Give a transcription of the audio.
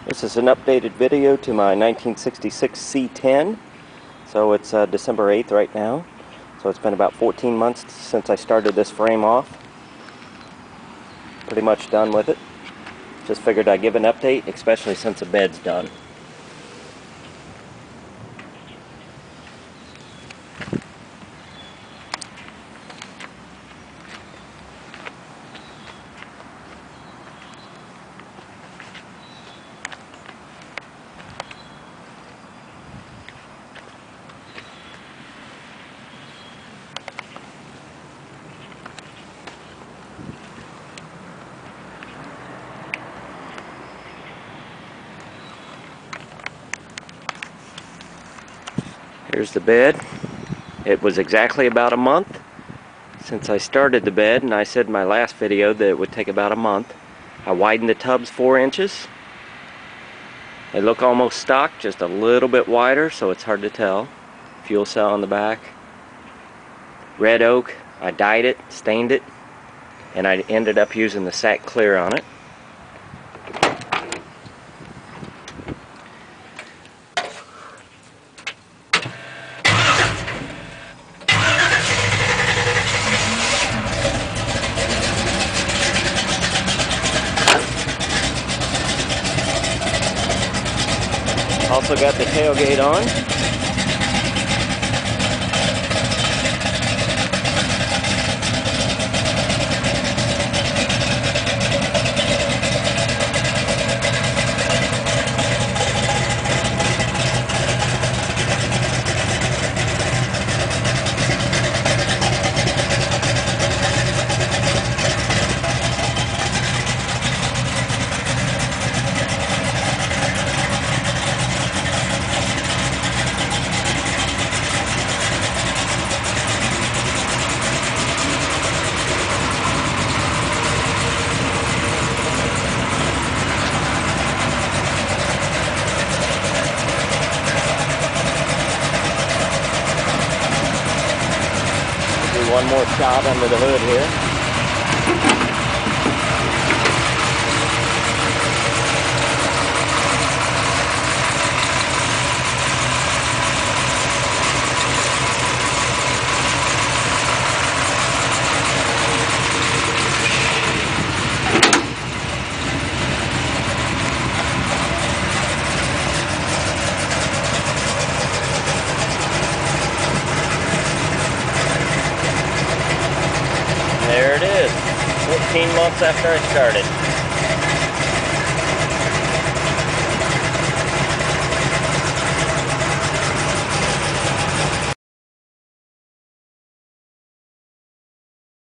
This is an updated video to my 1966 C10. So it's December 8th right now. So it's been about 14 months since I started this frame off. Pretty much done with it. Just figured I'd give an update, especially since the bed's done. Here's the bed. It was exactly about a month since I started the bed, and I said in my last video that it would take about a month. I widened the tubs 4 inches. They look almost stock, just a little bit wider, so it's hard to tell. Fuel cell on the back. Red oak. I dyed it, stained it, and I ended up using the sack clear on it. Also got the tailgate on. One more shot under the hood here. There it is, 14 months after I started.